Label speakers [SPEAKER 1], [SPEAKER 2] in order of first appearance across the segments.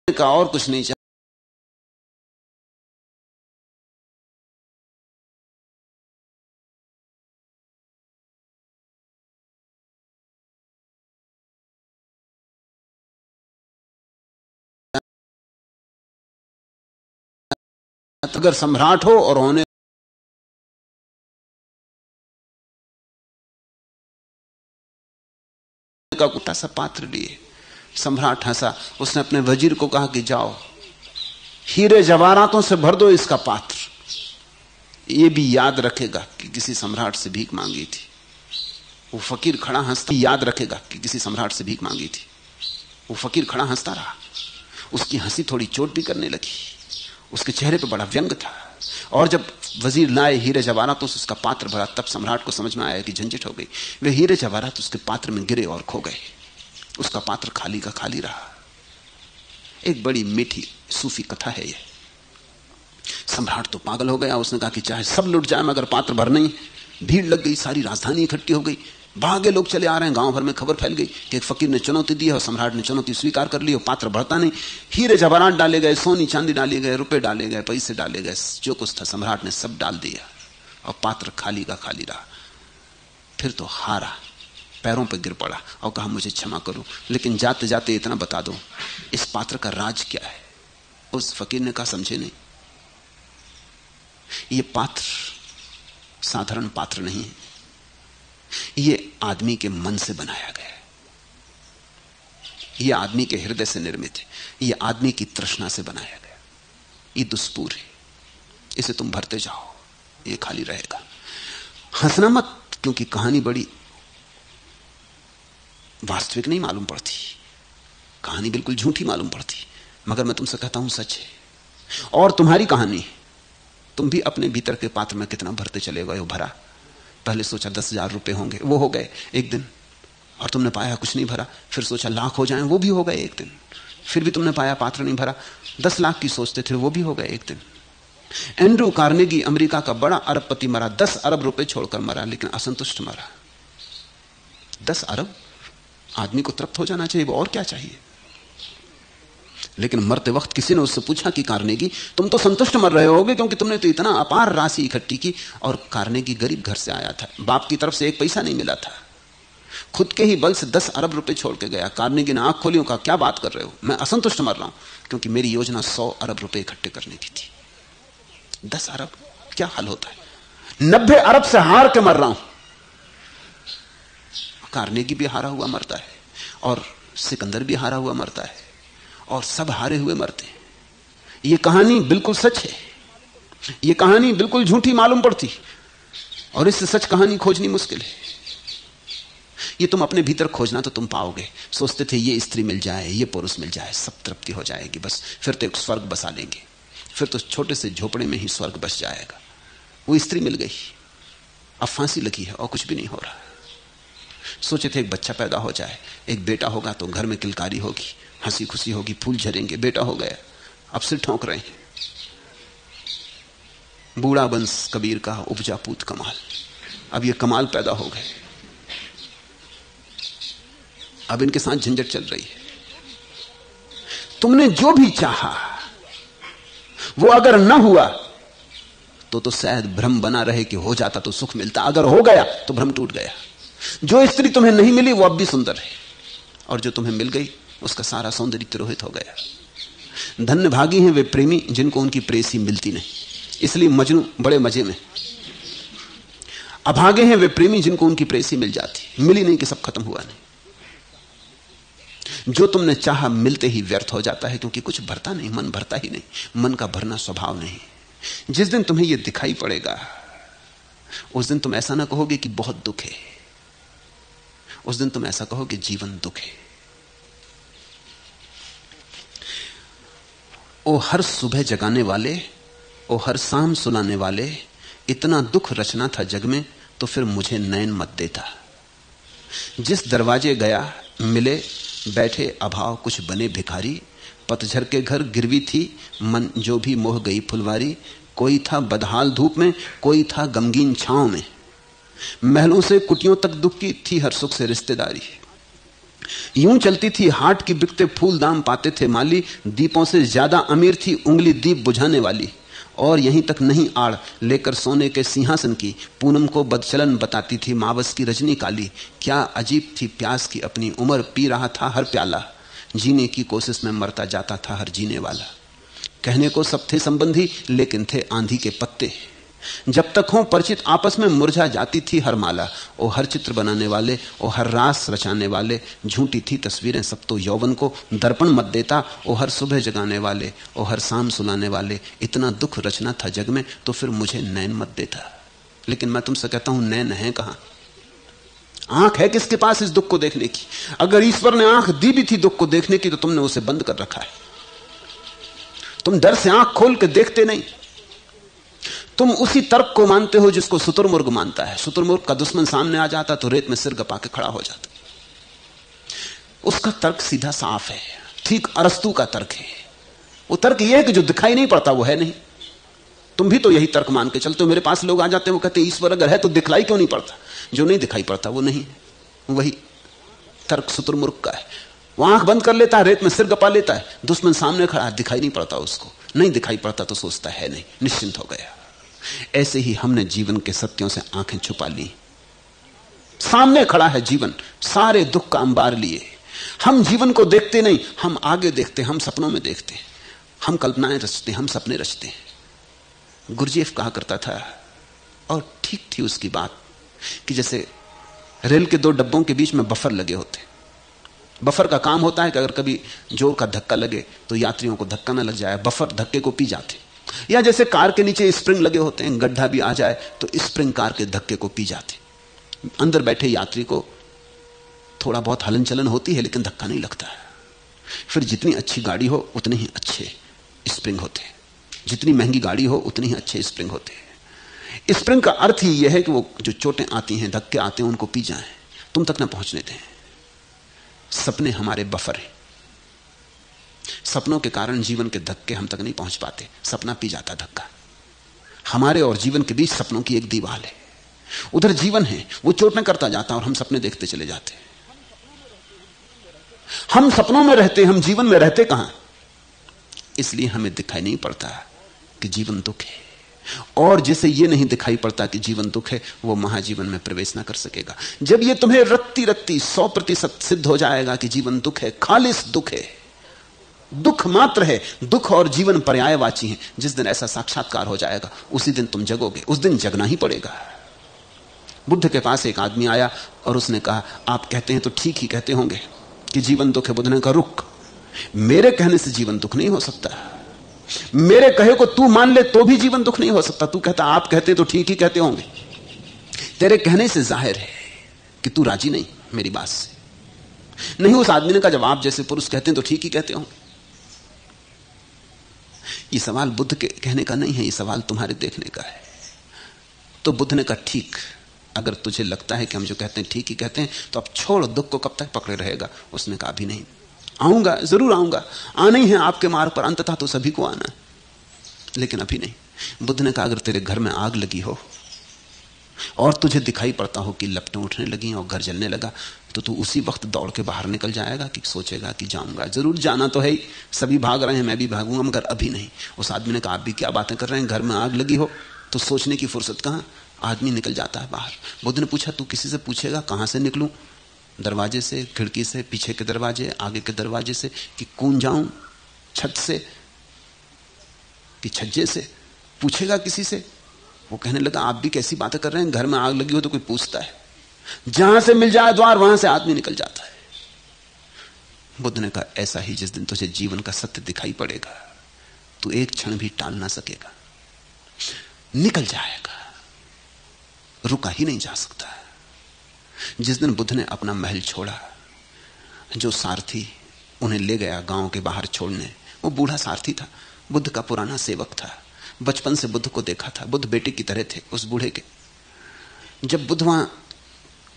[SPEAKER 1] का और कुछ नहीं चाहिए। अगर सम्राट हो और होने का कुटा सा पात्र लिए, सम्राट हंसा। उसने अपने वजीर को कहा कि जाओ हीरे जवाहरातों से भर दो इसका पात्र, ये भी याद रखेगा कि किसी सम्राट से भीख मांगी थी। वो फकीर खड़ा हंसता याद रखेगा कि किसी सम्राट से भीख मांगी थी। वो फकीर खड़ा हंसता रहा। उसकी हंसी थोड़ी चोट भी करने लगी, उसके चेहरे पर बड़ा व्यंग था। और जब वजीर लाए हीरे जवाहरात से उसका पात्र भरा, तब सम्राट को समझ में आया कि झंझट हो गई। वे हीरे जवाहरात उसके पात्र में गिरे और खो गए। उसका पात्र खाली का खाली रहा। एक बड़ी मीठी सूफी कथा है यह। सम्राट तो पागल हो गया। उसने कहा कि चाहे सब लुट जाए मगर पात्र भर नहीं। भीड़ लग गई, सारी राजधानी इकट्ठी हो गई, भागे लोग चले आ रहे हैं। गांव भर में खबर फैल गई कि एक फकीर ने चुनौती दी है और सम्राट ने चुनौती स्वीकार कर ली और पात्र भरता नहीं। हीरे जवाहरात डाले गए, सोनी चांदी डाली गए, रुपए डाले गए, पैसे डाले गए, जो कुछ था सम्राट ने सब डाल दिया और पात्र खाली का खाली रहा। फिर तो हारा, पैरों पर गिर पड़ा और कहा मुझे क्षमा करो, लेकिन जाते जाते इतना बता दो इस पात्र का राज क्या है। उस फकीर ने कहा समझे नहीं, ये पात्र साधारण पात्र नहीं है, ये आदमी के मन से बनाया गया है, ये आदमी के हृदय से निर्मित है, ये आदमी की तृष्णा से बनाया गया। ये दुष्पूर है, इसे तुम भरते जाओ, ये खाली रहेगा। हंसना मत, क्योंकि कहानी बड़ी वास्तविक नहीं मालूम पड़ती, कहानी बिल्कुल झूठी मालूम पड़ती, मगर मैं तुमसे कहता हूं सच है। और तुम्हारी कहानी, तुम भी अपने भीतर के पात्र में कितना भरते चले गए हो। भरा, पहले सोचा 10,000 रुपए होंगे, वो हो गए एक दिन, और तुमने पाया कुछ नहीं भरा। फिर सोचा लाख हो जाएं, वो भी हो गए एक दिन। फिर भी तुमने पाया पात्र नहीं भरा। 10 लाख की सोचते थे, वो भी हो गए एक दिन। एंड्रू कार्नेगी अमेरिका का बड़ा अरबपति मरा, 10 अरब रुपए छोड़कर मरा, लेकिन असंतुष्ट मरा। 10 अरब, आदमी को तृप्त हो जाना चाहिए, वो और क्या चाहिए। लेकिन मरते वक्त किसी ने उससे पूछा कि कार्नेगी तुम तो संतुष्ट मर रहे होगे, क्योंकि तुमने तो इतना अपार राशि इकट्ठी की। और कार्नेगी गरीब घर से आया था, बाप की तरफ से एक पैसा नहीं मिला था, खुद के ही बल से 10 अरब रुपए छोड़ के गया। कार्नेगी ने आंख खोली, कहा क्या बात कर रहे हो, मैं असंतुष्ट मर रहा हूं, क्योंकि मेरी योजना 100 अरब रुपए इकट्ठे करने की थी। 10 अरब क्या हाल होता है, 90 अरब से हार के मर रहा हूं। कार्नेगी भी हारा हुआ मरता है, और सिकंदर भी हारा हुआ मरता है, और सब हारे हुए मरते हैं। यह कहानी बिल्कुल सच है, यह कहानी बिल्कुल झूठी मालूम पड़ती, और इससे सच कहानी खोजनी मुश्किल है। ये तुम अपने भीतर खोजना तो तुम पाओगे। सोचते थे ये स्त्री मिल जाए, ये पुरुष मिल जाए, सब तृप्ति हो जाएगी, बस फिर तो एक स्वर्ग बसा लेंगे, फिर तो छोटे से झोपड़े में ही स्वर्ग बस जाएगा। वो स्त्री मिल गई, अब फांसी लगी है और कुछ भी नहीं हो रहा। सोचे थे एक बच्चा पैदा हो जाए, एक बेटा होगा तो घर में किलकारी होगी, हंसी खुशी होगी, फूल झरेंगे। बेटा हो गया, अब सिर ठोंक रहे हैं। बूढ़ा बंस कबीर का उपजा पूत कमाल, अब ये कमाल पैदा हो गए, अब इनके साथ झंझट चल रही है। तुमने जो भी चाहा वो अगर ना हुआ तो शायद भ्रम बना रहे कि हो जाता तो सुख मिलता, अगर हो गया तो भ्रम टूट गया। जो स्त्री तुम्हें नहीं मिली वो अब भी सुंदर है, और जो तुम्हें मिल गई उसका सारा सौंदर्य तिरोहित हो गया। धन्य भागी हैं वे प्रेमी जिनको उनकी प्रेसी मिलती नहीं, इसलिए मजनू बड़े मजे में। अभागे हैं वे प्रेमी जिनको उनकी प्रेसी मिल जाती, मिली नहीं कि सब खत्म हुआ नहीं। जो तुमने चाहा मिलते ही व्यर्थ हो जाता है, क्योंकि कुछ भरता नहीं, मन भरता ही नहीं, मन का भरना स्वभाव नहीं। जिस दिन तुम्हें यह दिखाई पड़ेगा उस दिन तुम ऐसा ना कहोगे कि बहुत दुख है, उस दिन तुम ऐसा कहोगे जीवन दुख है। ओ हर सुबह जगाने वाले, ओ हर शाम सुलाने वाले, इतना दुख रचना था जग में तो फिर मुझे नैन मत देता। जिस दरवाजे गया मिले बैठे अभाव कुछ बने भिखारी, पतझर के घर गिरवी थी मन जो भी मोह गई फुलवारी। कोई था बदहाल धूप में, कोई था गमगीन छांव में, महलों से कुटियों तक दुख की थी हर सुख से रिश्तेदारी। यूं चलती थी हाट की, बिकते फूल दाम पाते थे माली, दीपों से ज्यादा अमीर थी उंगली दीप बुझाने वाली। और यहीं तक नहीं आड़ लेकर सोने के सिंहासन की, पूनम को बदचलन बताती थी मावस की रजनी काली। क्या अजीब थी प्यास की अपनी उम्र, पी रहा था हर प्याला, जीने की कोशिश में मरता जाता था हर जीने वाला। कहने को सब थे संबंधी, लेकिन थे आंधी के पत्ते, जब तक हों परिचित आपस में मुरझा जाती थी हर माला। ओ हर चित्र बनाने वाले, ओ हर रास रचाने वाले, झूठी थी तस्वीरें सब तो यौवन को दर्पण मत देता। ओ हर सुबह जगाने वाले, ओ हर शाम सुलाने वाले, इतना दुख रचना था जग में तो फिर मुझे नैन मत देता। लेकिन मैं तुमसे कहता हूं नैन है कहां, आंख है किसके पास इस दुख को देखने की? अगर ईश्वर ने आंख दी भी थी दुख को देखने की तो तुमने उसे बंद कर रखा है। तुम डर से आंख खोल के देखते नहीं। तुम उसी तर्क को मानते हो जिसको शुतुरमुर्ग मानता है। शुतुरमुर्ग का दुश्मन सामने आ जाता तो रेत में सिर गपा के खड़ा हो जाता। उसका तर्क सीधा साफ है, ठीक अरस्तू का तर्क है। वो तर्क यह है कि जो दिखाई नहीं पड़ता वो है नहीं। तुम भी तो यही तर्क मान के चलते हो। मेरे पास लोग आ जाते हैं, वो कहते हैं ईश्वर अगर है तो दिखलाई क्यों नहीं पड़ता? जो नहीं दिखाई पड़ता वो नहीं है। वही तर्क शुतुरमुर्ग का है। वो आंख बंद कर लेता है, रेत में सिर गपा लेता है, दुश्मन सामने खड़ा, दिखाई नहीं पड़ता उसको। नहीं दिखाई पड़ता तो सोचता है नहीं, निश्चिंत हो गया। ऐसे ही हमने जीवन के सत्यों से आंखें छुपा ली। सामने खड़ा है जीवन, सारे दुख का अंबार लिए। हम जीवन को देखते नहीं, हम आगे देखते, हम सपनों में देखते, हम कल्पनाएं रचते, हम सपने रचते हैं। गुरजेफ कहा करता था, और ठीक थी उसकी बात, कि जैसे रेल के दो डब्बों के बीच में बफर लगे होते। बफर का काम होता है कि अगर कभी जोर का धक्का लगे तो यात्रियों को धक्का ना लग जाए, बफर धक्के को पी जाते। या जैसे कार के नीचे स्प्रिंग लगे होते हैं, गड्ढा भी आ जाए तो स्प्रिंग कार के धक्के को पी जाते। अंदर बैठे यात्री को थोड़ा बहुत हलन चलन होती है लेकिन धक्का नहीं लगता है। फिर जितनी अच्छी गाड़ी हो उतने ही अच्छे स्प्रिंग होते हैं, जितनी महंगी गाड़ी हो उतने ही अच्छे स्प्रिंग होते हैं। स्प्रिंग का अर्थ ही यह है कि वो जो चोटें आती हैं, धक्के आते हैं, उनको पी जाएं, तुम तक ना पहुंचने दें। सपने हमारे बफर हैं। सपनों के कारण जीवन के धक्के हम तक नहीं पहुंच पाते, सपना पी जाता धक्का। हमारे और जीवन के बीच सपनों की एक दीवार है, उधर जीवन है, वो चोटें करता जाता और हम सपने देखते चले जाते। हम सपनों में रहते, हम जीवन में रहते कहां? इसलिए हमें दिखाई नहीं पड़ता कि जीवन दुख है। और जिसे ये नहीं दिखाई पड़ता कि जीवन दुख है, वो महाजीवन में प्रवेश ना कर सकेगा। जब ये तुम्हें रत्ती रत्ती 100% सिद्ध हो जाएगा कि जीवन दुख है, खालिस दुख है, दुख मात्र है, दुख और जीवन पर्यायवाची हैं, जिस दिन ऐसा साक्षात्कार हो जाएगा उसी दिन तुम जगोगे। उस दिन जगना ही पड़ेगा। बुद्ध के पास एक आदमी आया और उसने कहा, आप कहते हैं तो ठीक ही कहते होंगे कि जीवन दुख है। बुद्ध ने कहा, रुक, मेरे कहने से जीवन दुख नहीं हो सकता। मेरे कहे को तू मान ले तो भी जीवन दुख नहीं हो सकता। तू कहता आप कहते तो ठीक ही कहते होंगे, तेरे कहने से जाहिर है कि तू राजी नहीं मेरी बात से। नहीं, उस आदमी ने कहा, जब आप जैसे पुरुष कहते हैं तो ठीक ही कहते होंगे। ये सवाल बुद्ध के कहने का नहीं है, ये सवाल तुम्हारे देखने का है। तो बुद्ध ने कहा, ठीक, अगर तुझे लगता है कि हम जो कहते हैं ठीक ही कहते हैं तो अब छोड़, दुख को कब तक पकड़े रहेगा? उसने कहा, अभी नहीं, आऊंगा, जरूर आऊंगा, आना ही है आपके मार्ग पर, अंततः तो सभी को आना है, लेकिन अभी नहीं। बुद्ध ने कहा, अगर तेरे घर में आग लगी हो और तुझे दिखाई पड़ता हो कि लपटें उठने लगी और घर जलने लगा, तो तू उसी वक्त दौड़ के बाहर निकल जाएगा कि सोचेगा कि जाऊंगा? जरूर जाना तो है ही, सभी भाग रहे हैं, मैं भी भागूंगा, मगर अभी नहीं। उस आदमी ने कहा, आप भी क्या बातें कर रहे हैं? घर में आग लगी हो तो सोचने की फुर्सत कहां? आदमी निकल जाता है बाहर। बुद्ध ने पूछा, तू किसी से पूछेगा कहां से निकलूं? दरवाजे से, खिड़की से, पीछे के दरवाजे, आगे के दरवाजे से, कि कूद जाऊं छत से कि छज्जे से? पूछेगा किसी से? वो कहने लगा, आप भी कैसी बातें कर रहे हैं? घर में आग लगी हो तो कोई पूछता है? जहां से मिल जाए द्वार वहां से आदमी निकल जाता है। बुद्ध ने कहा, ऐसा ही जिस दिन तुझे जीवन का सत्य दिखाई पड़ेगा तू एक क्षण भी टाल ना सकेगा, निकल जाएगा, रुका ही नहीं जा सकता। जिस दिन बुद्ध ने अपना महल छोड़ा, जो सारथी उन्हें ले गया गांव के बाहर छोड़ने, वो बूढ़ा सारथी था, बुद्ध का पुराना सेवक था। बचपन से बुद्ध को देखा था, बुद्ध बेटे की तरह थे उस बूढ़े के। जब बुद्ध वहां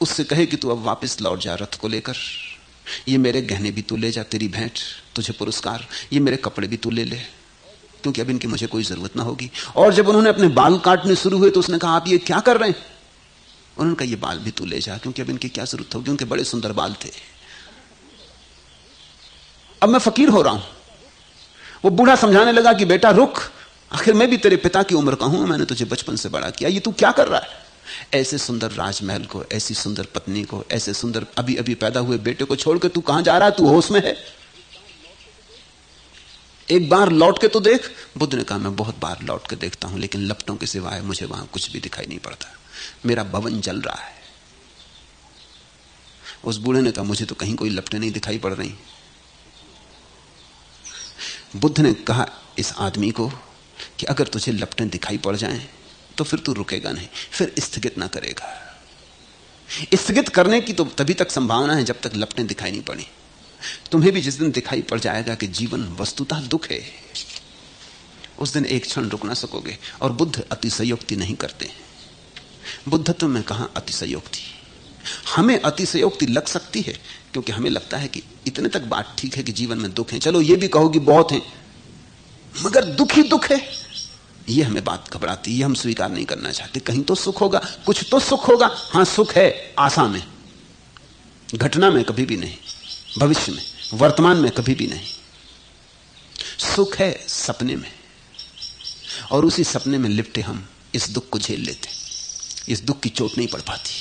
[SPEAKER 1] उससे कहे कि तू अब वापस लौट जा रथ को लेकर, ये मेरे गहने भी तू ले जा, तेरी भेंट, तुझे पुरस्कार, ये मेरे कपड़े भी तू ले ले, क्योंकि अब इनकी मुझे कोई जरूरत ना होगी। और जब उन्होंने अपने बाल काटने शुरू हुए तो उसने कहा, आप ये क्या कर रहे हैं? उन्होंने कहा, ये बाल भी तू ले जा, क्योंकि अब इनकी क्या जरूरत होगी, उनके बड़े सुंदर बाल थे। अब मैं फकीर हो रहा हूं। वो बूढ़ा समझाने लगा कि बेटा रुक, आखिर मैं भी तेरे पिता की उम्र का हूं, मैंने तुझे बचपन से बड़ा किया, ये तू क्या कर रहा है? ऐसे सुंदर राजमहल को, ऐसी सुंदर पत्नी को, ऐसे सुंदर अभी अभी पैदा हुए बेटे को छोड़ के तू कहां जा रहा है? तू होश में है? एक बार लौट के तो देख। बुद्ध ने कहा मैं बहुत बार लौट के देखता हूं, लेकिन लपटों के सिवाय मुझे वहां कुछ भी दिखाई नहीं पड़ता, मेरा भवन जल रहा है। उस बूढ़े ने कहा मुझे तो कहीं कोई लपटें नहीं दिखाई पड़ रही। बुद्ध ने कहा इस आदमी को कि अगर तुझे लपटें दिखाई पड़ जाएं तो फिर तू रुकेगा नहीं, फिर स्थगित ना करेगा। स्थगित करने की तो तभी तक संभावना है जब तक लपटें दिखाई नहीं पड़ी। तुम्हें भी जिस दिन दिखाई पड़ जाएगा कि जीवन वस्तुतः दुख है, उस दिन एक क्षण रुक ना सकोगे। और बुद्ध अतिशयोक्ति नहीं करते। बुद्धत्व में कहां अतिशयोक्ति? हमें अतिशयोक्ति लग सकती है क्योंकि हमें लगता है कि इतने तक बात ठीक है कि जीवन में दुख है, चलो ये भी कहो कि बहुत है, मगर दुख ही दुख है, ये हमें बात घबराती, ये हम स्वीकार नहीं करना चाहते। कहीं तो सुख होगा, कुछ तो सुख होगा। हां सुख है आशा में, घटना में कभी भी नहीं, भविष्य में, वर्तमान में कभी भी नहीं। सुख है सपने में, और उसी सपने में लिपटे हम इस दुख को झेल लेते। इस दुख की चोट नहीं पड़ पाती।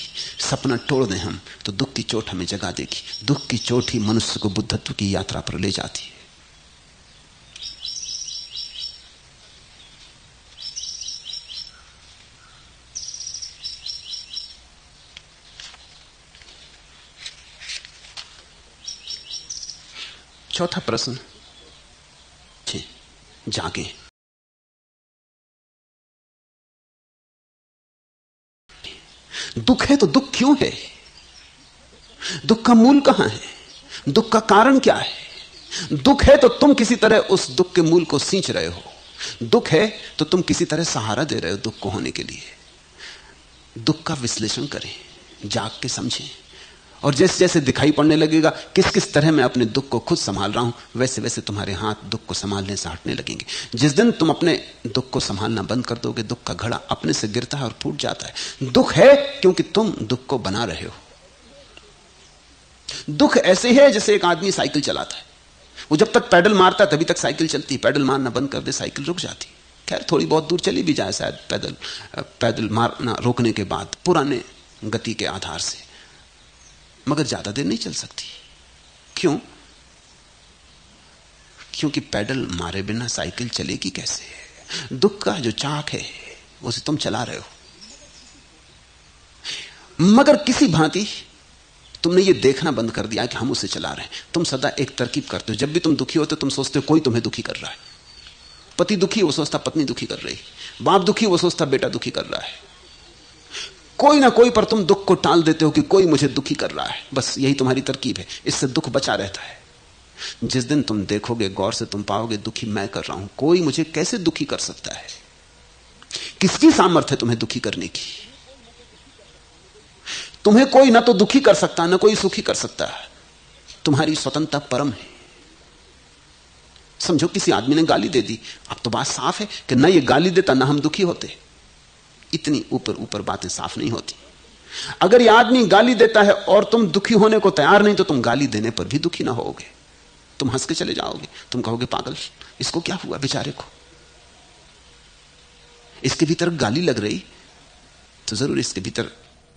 [SPEAKER 1] सपना तोड़ दें हम तो दुख की चोट हमें जगा देगी। दुख की चोट ही मनुष्य को बुद्धत्व की यात्रा पर ले जाती है। चौथा प्रश्न, जागे। दुख है तो दुख क्यों है? दुख का मूल कहां है? दुख का कारण क्या है? दुख है तो तुम किसी तरह उस दुख के मूल को सींच रहे हो। दुख है तो तुम किसी तरह सहारा दे रहे हो दुख को होने के लिए। दुख का विश्लेषण करें, जाग के समझें, और जैसे जैसे दिखाई पड़ने लगेगा किस किस तरह मैं अपने दुख को खुद संभाल रहा हूं, वैसे वैसे तुम्हारे हाथ दुख को संभालने से हटने लगेंगे। जिस दिन तुम अपने दुख को संभालना बंद कर दोगे, दुख का घड़ा अपने से गिरता है और फूट जाता है। दुख है क्योंकि तुम दुख को बना रहे हो। दुख ऐसे है जैसे एक आदमी साइकिल चलाता है, वो जब तक पैडल मारता है तभी तक साइकिल चलती है, पैडल मारना बंद कर दे साइकिल रुक जाती। खैर थोड़ी बहुत दूर चली भी जाए शायद पैदल मारना रोकने के बाद, पुराने गति के आधार से, मगर ज्यादा देर नहीं चल सकती। क्यों? क्योंकि पैडल मारे बिना साइकिल चलेगी कैसे? दुख का जो चाक है उसे तुम चला रहे हो, मगर किसी भांति तुमने ये देखना बंद कर दिया कि हम उसे चला रहे हैं। तुम सदा एक तरकीब करते हो, जब भी तुम दुखी होते हो तुम सोचते हो कोई तुम्हें दुखी कर रहा है। पति दुखी, वो सोचता पत्नी दुखी कर रही, बाप दुखी, वो सोचता बेटा दुखी कर रहा है। कोई ना कोई पर तुम दुख को टाल देते हो कि कोई मुझे दुखी कर रहा है। बस यही तुम्हारी तरकीब है, इससे दुख बचा रहता है। जिस दिन तुम देखोगे गौर से, तुम पाओगे दुखी मैं कर रहा हूं, कोई मुझे कैसे दुखी कर सकता है? किसकी सामर्थ्य है तुम्हें दुखी करने की? तुम्हें कोई ना तो दुखी कर सकता, ना कोई सुखी कर सकता। तुम्हारी स्वतंत्रता परम है। समझो किसी आदमी ने गाली दे दी, अब तो बात साफ है कि ना ये गाली देता ना हम दुखी होते। इतनी ऊपर ऊपर बातें साफ नहीं होती। अगर ये आदमी गाली देता है और तुम दुखी होने को तैयार नहीं, तो तुम गाली देने पर भी दुखी ना होगे। तुम हंस के चले जाओगे, तुम कहोगे पागल, इसको क्या हुआ बेचारे को, इसके भीतर गाली लग रही तो जरूर इसके भीतर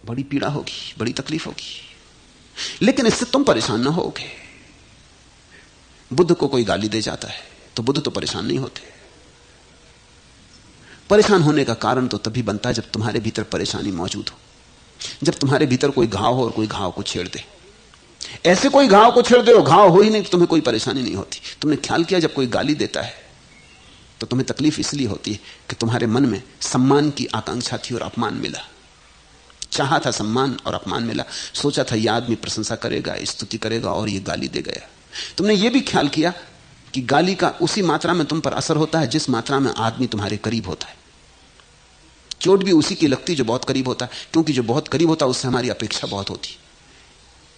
[SPEAKER 1] बड़ी पीड़ा होगी, बड़ी तकलीफ होगी, लेकिन इससे तुम परेशान ना होगे। बुद्ध को कोई गाली दे जाता है तो बुद्ध तो परेशान नहीं होते। परेशान होने का कारण तो तभी बनता है जब तुम्हारे भीतर परेशानी मौजूद हो, जब तुम्हारे भीतर कोई घाव हो और कोई घाव को छेड़ दे। ऐसे कोई घाव को छेड़ दे और घाव हो ही नहीं तो तुम्हें कोई परेशानी नहीं होती। तुमने ख्याल किया जब कोई गाली देता है तो तुम्हें तकलीफ इसलिए होती है कि तुम्हारे मन में सम्मान की आकांक्षा थी और अपमान मिला। चाहा था सम्मान और अपमान मिला, सोचा था यह आदमी प्रशंसा करेगा, स्तुति करेगा, और ये गाली दे गया। तुमने ये भी ख्याल किया कि गाली का उसी मात्रा में तुम पर असर होता है जिस मात्रा में आदमी तुम्हारे करीब होता है। चोट भी उसी की लगती जो बहुत करीब होता है, क्योंकि जो बहुत करीब होता है उससे हमारी अपेक्षा बहुत होती।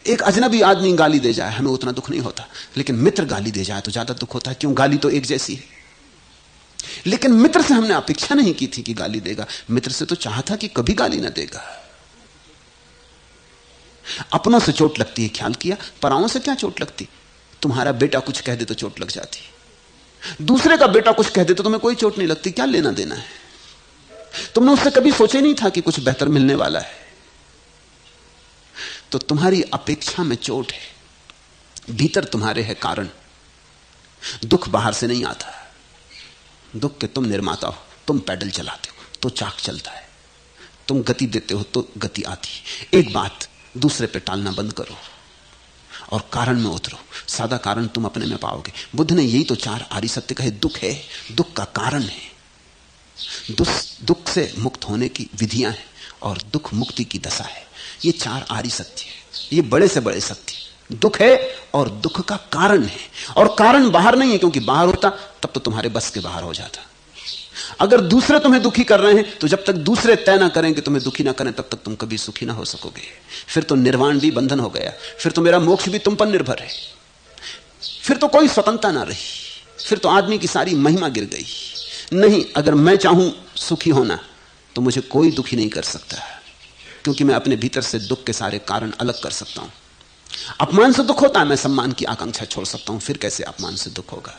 [SPEAKER 1] एक अजनबी आदमी गाली दे जाए हमें उतना दुख नहीं होता, लेकिन मित्र गाली दे जाए तो ज्यादा दुख होता है। क्यों? गाली तो एक जैसी है, लेकिन मित्र से हमने अपेक्षा नहीं की थी कि गाली देगा। मित्र से तो चाहा था कि कभी गाली ना देगा। अपनों से चोट लगती है, ख्याल किया? पराओं से क्या चोट लगती? तुम्हारा बेटा कुछ कह दे तो चोट लग जाती, दूसरे का बेटा कुछ कह दे तो तुम्हें कोई चोट नहीं लगती। क्या लेना देना है? तुमने उससे कभी सोचा ही नहीं था कि कुछ बेहतर मिलने वाला है। तो तुम्हारी अपेक्षा में चोट है, भीतर तुम्हारे है कारण। दुख बाहर से नहीं आता, दुख के तुम निर्माता हो। तुम पैडल चलाते हो तो चाक चलता है, तुम गति देते हो तो गति आती है। एक बात, दूसरे पे टालना बंद करो और कारण में उतरो। सादा कारण तुम अपने में पाओगे। बुद्ध ने यही तो 4 आर्य सत्य कहे। दुख है, दुख का कारण है, दुख से मुक्त होने की विधियां हैं और दुख मुक्ति की दशा है। ये 4 आर्य सत्य है, ये बड़े से बड़े सत्य। दुख है और दुख का कारण है, और कारण बाहर नहीं है, क्योंकि बाहर होता तब तो तुम्हारे बस के बाहर हो जाता। अगर दूसरे तुम्हें दुखी कर रहे हैं तो जब तक दूसरे तय ना करें कि तुम्हें दुखी ना करें तब तक तुम कभी सुखी ना हो सकोगे। फिर तो निर्वाण भी बंधन हो गया, फिर तो मेरा मोक्ष भी तुम पर निर्भर है, फिर तो कोई स्वतंत्रता ना रही, फिर तो आदमी की सारी महिमा गिर गई। नहीं, अगर मैं चाहूं सुखी होना तो मुझे कोई दुखी नहीं कर सकता, क्योंकि मैं अपने भीतर से दुख के सारे कारण अलग कर सकता हूं। अपमान से दुख होता है, मैं सम्मान की आकांक्षा छोड़ सकता हूं, फिर कैसे अपमान से दुख होगा?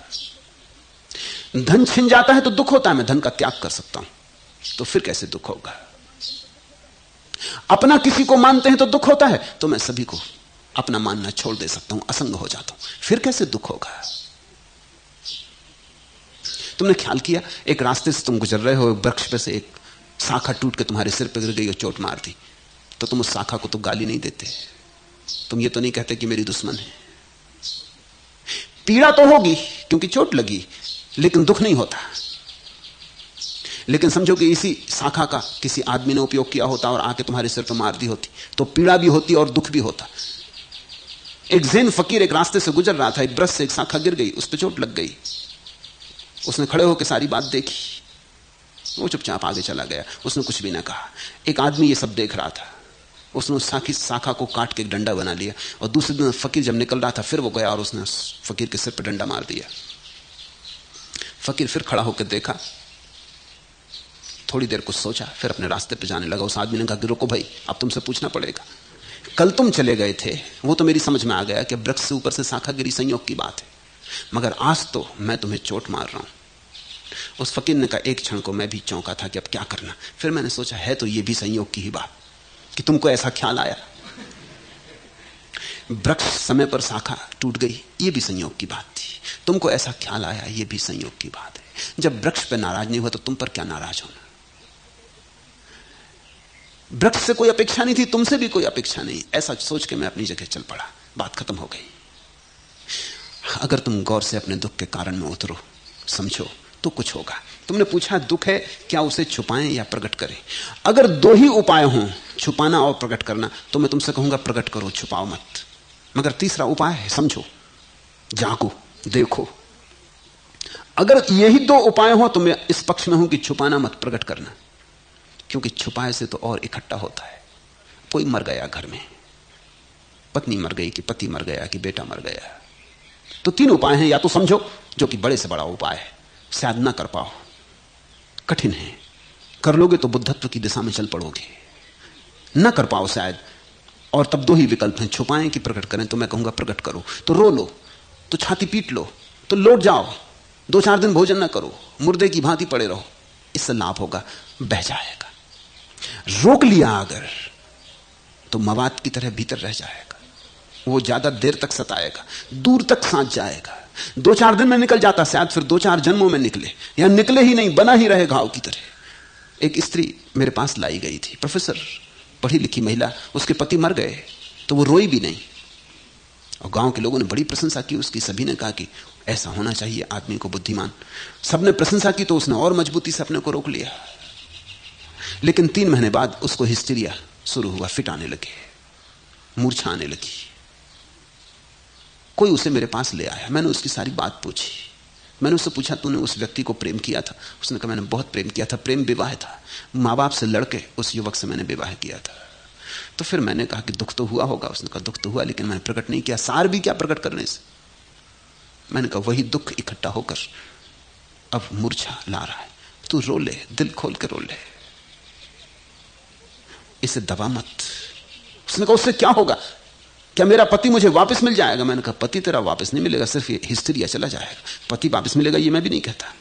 [SPEAKER 1] धन छिन जाता है तो दुख होता है, मैं धन का त्याग कर सकता हूं, तो फिर कैसे दुख होगा? अपना किसी को मानते हैं तो दुख होता है, तो मैं सभी को अपना मानना छोड़ दे सकता हूं, असंग हो जाता हूं, फिर कैसे दुख होगा? तुमने ख्याल किया, एक रास्ते से तुम गुजर रहे हो, वृक्ष पे से एक शाखा टूट के तुम्हारे सिर पर गिर गई और चोट मार दी, तो तुम उस शाखा को तो गाली नहीं देते, तुम ये तो नहीं कहते कि मेरी दुश्मन है। पीड़ा तो होगी क्योंकि चोट लगी, लेकिन दुख नहीं होता। लेकिन समझो कि इसी शाखा का किसी आदमी ने उपयोग किया होता और आके तुम्हारे सिर पर मार दी होती, तो पीड़ा भी होती और दुख भी होता। एक ज़ैन फकीर एक रास्ते से गुजर रहा था, एक ब्रश से एक शाखा गिर गई, उस पर चोट लग गई। उसने खड़े होकर सारी बात देखी, वो चुपचाप आगे चला गया, उसने कुछ भी ना कहा। एक आदमी ये सब देख रहा था, उसने उस शाखा को काट के एक डंडा बना लिया, और दूसरे दिन फकीर जब निकल रहा था फिर वो गया और उसने फकीर के सिर पर डंडा मार दिया। फकीर फिर खड़ा होकर देखा, थोड़ी देर कुछ सोचा, फिर अपने रास्ते पे जाने लगा। उस आदमी ने कहा कि रुको भाई, अब तुमसे पूछना पड़ेगा, कल तुम चले गए थे, वो तो मेरी समझ में आ गया कि वृक्ष से ऊपर से शाखा गिरी संयोग की बात है, मगर आज तो मैं तुम्हें चोट मार रहा हूं। उस फकीर ने कहा, एक क्षण को मैं भी चौंका था कि अब क्या करना। फिर मैंने सोचा, है तो ये भी संयोग की ही बात कि तुमको ऐसा ख्याल आया। वृक्ष समय पर शाखा टूट गई, ये भी संयोग की बात थी। तुमको ऐसा ख्याल आया, ये भी संयोग की बात है। जब वृक्ष पर नाराज नहीं हुआ तो तुम पर क्या नाराज होना? वृक्ष से कोई अपेक्षा नहीं थी, तुमसे भी कोई अपेक्षा नहीं। ऐसा सोच के मैं अपनी जगह चल पड़ा, बात खत्म हो गई। अगर तुम गौर से अपने दुख के कारण में उतरो, समझो, तो कुछ होगा। तुमने पूछा दुख है, क्या उसे छुपाएं या प्रकट करें? अगर 2 ही उपाय हों, छुपाना और प्रकट करना, तो मैं तुमसे कहूंगा प्रकट करो, छुपाओ मत। मगर तीसरा उपाय है, समझो, जागो, देखो। अगर यही 2 उपाय हो तो मैं इस पक्ष में हूं कि छुपाना मत, प्रकट करना, क्योंकि छुपाए से तो और इकट्ठा होता है। कोई मर गया घर में, पत्नी मर गई कि पति मर गया कि बेटा मर गया, तो 3 उपाय हैं। या तो समझो, जो कि बड़े से बड़ा उपाय है, शायद ना कर पाओ, कठिन है, कर लोगे तो बुद्धत्व की दिशा में चल पड़ोगे, ना कर पाओ शायद, और तब 2 ही विकल्प हैं, छुपाएं कि प्रकट करें। तो मैं कहूंगा प्रकट करो। तो रो लो, तो छाती पीट लो, तो लौट जाओ, 2-4 दिन भोजन ना करो, मुर्दे की भांति पड़े रहो, इससे लाभ होगा, बह जाएगा। रोक लिया अगर, तो मवाद की तरह भीतर रह जाएगा, वो ज्यादा देर तक सताएगा, दूर तक सांस जाएगा। 2-4 दिन में निकल जाता, शायद फिर 2-4 जन्मों में निकले, या निकले ही नहीं, बना ही रहे घाव की तरह। एक स्त्री मेरे पास लाई गई थी, प्रोफेसर, पढ़ी लिखी महिला, उसके पति मर गए तो वो रोई भी नहीं, और गांव के लोगों ने बड़ी प्रशंसा की उसकी। सभी ने कहा कि ऐसा होना चाहिए आदमी को, बुद्धिमान। सबने प्रशंसा की तो उसने और मजबूती से अपने को रोक लिया। लेकिन 3 महीने बाद उसको हिस्टीरिया शुरू हुआ, फिट आने लगे, मूर्छा आने लगी। कोई उसे मेरे पास ले आया, मैंने उसकी सारी बात पूछी। मैंने उससे पूछा, तूने उस व्यक्ति को प्रेम किया था? उसने कहा, मैंने बहुत प्रेम किया था। प्रेम विवाह था, माँ बाप से लड़के उस युवक से मैंने विवाह किया था। तो फिर मैंने कहा कि दुख तो हुआ होगा। उसने कहा, दुख तो हुआ, लेकिन मैंने प्रकट नहीं किया। सार भी क्या प्रकट करने से? मैंने कहा, वही दुख इकट्ठा होकर अब मूर्छा ला रहा है, तू रो ले, दिल खोल के रो ले, इसे दबा मत। उसने कहा, उससे क्या होगा? क्या मेरा पति मुझे वापस मिल जाएगा? मैंने कहा पति तेरा वापस नहीं मिलेगा, सिर्फ ये हिस्ट्रिया चला जाएगा। पति वापस मिलेगा ये मैं भी नहीं कहता।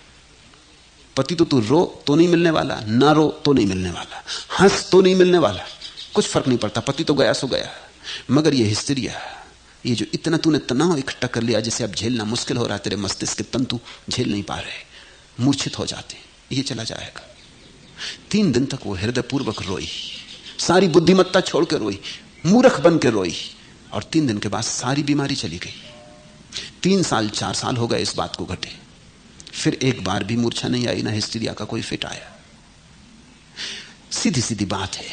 [SPEAKER 1] पति तो तू रो तो नहीं मिलने वाला, ना रो तो नहीं मिलने वाला, हंस तो नहीं मिलने वाला, कुछ फर्क नहीं पड़ता, पति तो गया सो गया। मगर ये हिस्ट्रिया, ये जो इतना तूने तनाव इकट्ठा कर लिया जिसे अब झेलना मुश्किल हो रहा है, तेरे मस्तिष्क के तंतु झेल नहीं पा रहे, मूर्छित हो जाते, ये चला जाएगा। 3 दिन तक वो हृदयपूर्वक रोई, सारी बुद्धिमत्ता छोड़ के रोई, मूर्ख बन के रोई, और 3 दिन के बाद सारी बीमारी चली गई। 3 साल 4 साल हो गए इस बात को घटे, फिर एक बार भी मूर्छा नहीं आई, ना हिस्टीरिया का कोई फिट आया। सीधी सीधी बात है,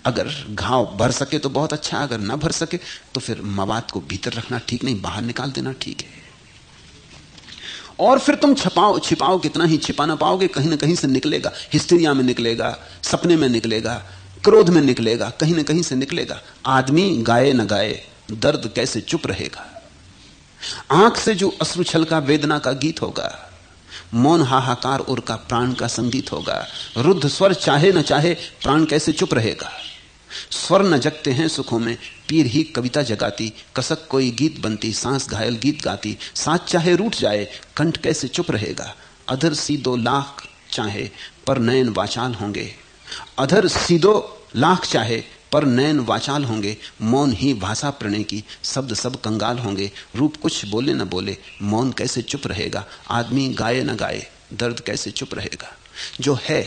[SPEAKER 1] अगर घाव भर सके तो बहुत अच्छा, अगर ना भर सके तो फिर मवाद को भीतर रखना ठीक नहीं, बाहर निकाल देना ठीक है। और फिर तुम छिपाओ कितना ही छिपा ना पाओगे, कहीं ना कहीं से निकलेगा, हिस्टीरिया में निकलेगा, सपने में निकलेगा, क्रोध में निकलेगा, कहीं ना कहीं से निकलेगा। आदमी गाए न गाए दर्द कैसे चुप रहेगा। आंख से जो अश्रु छलका वेदना का गीत होगा, मौन हाहाकार और का प्राण का संगीत होगा। रुद्ध स्वर चाहे न चाहे प्राण कैसे चुप रहेगा। स्वर न जगते हैं सुखों में, पीर ही कविता जगाती, कसक कोई गीत बनती, सांस घायल गीत गाती, साथ चाहे रूठ जाए कंठ कैसे चुप रहेगा। अधर सीधो लाख चाहे पर नयन वाचाल होंगे, अधर सीधो लाख चाहे पर नयन वाचाल होंगे। मौन ही भाषा प्रणय की, शब्द सब कंगाल होंगे। रूप कुछ बोले न बोले, मौन कैसे चुप रहेगा। आदमी गाए न गाए दर्द कैसे चुप रहेगा। जो है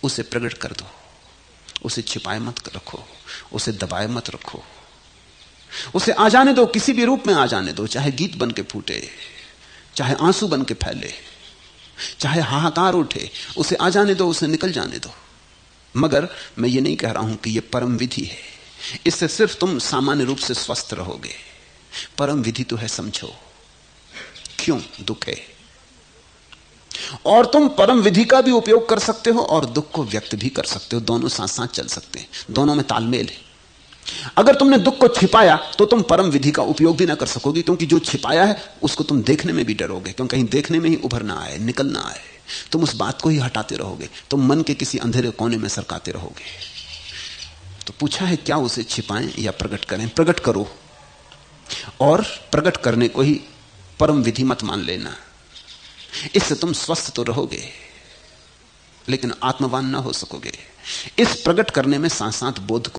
[SPEAKER 1] उसे प्रकट कर दो, उसे छिपाए मत रखो, उसे दबाए मत रखो, उसे आ जाने दो, किसी भी रूप में आ जाने दो। चाहे गीत बन के फूटे, चाहे आंसू बन के फैले, चाहे हाहाकार उठे, उसे आ जाने दो, उसे निकल जाने दो। मगर मैं ये नहीं कह रहा हूं कि यह परम विधि है, इससे सिर्फ तुम सामान्य रूप से स्वस्थ रहोगे। परम विधि तो है, समझो क्यों दुख है, और तुम परम विधि का भी उपयोग कर सकते हो और दुख को व्यक्त भी कर सकते हो। दोनों साथ साथ चल सकते हैं, दोनों में तालमेल है। अगर तुमने दुख को छिपाया तो तुम परम विधि का उपयोग भी ना कर सकोगे, क्योंकि जो छिपाया है उसको तुम देखने में भी डरोगे, क्योंकि कहीं देखने में ही उभर ना आए, निकल ना आए। तुम उस बात को ही हटाते रहोगे, तुम मन के किसी अंधेरे कोने में सरकाते रहोगे। तो पूछा है क्या उसे छिपाएं या प्रकट करें? प्रकट करो, और प्रकट करने को ही परम विधि मत मान लेना। इससे तुम स्वस्थ तो रहोगे लेकिन आत्मवान ना हो सकोगे। इस प्रकट करने में साथ साथ बोध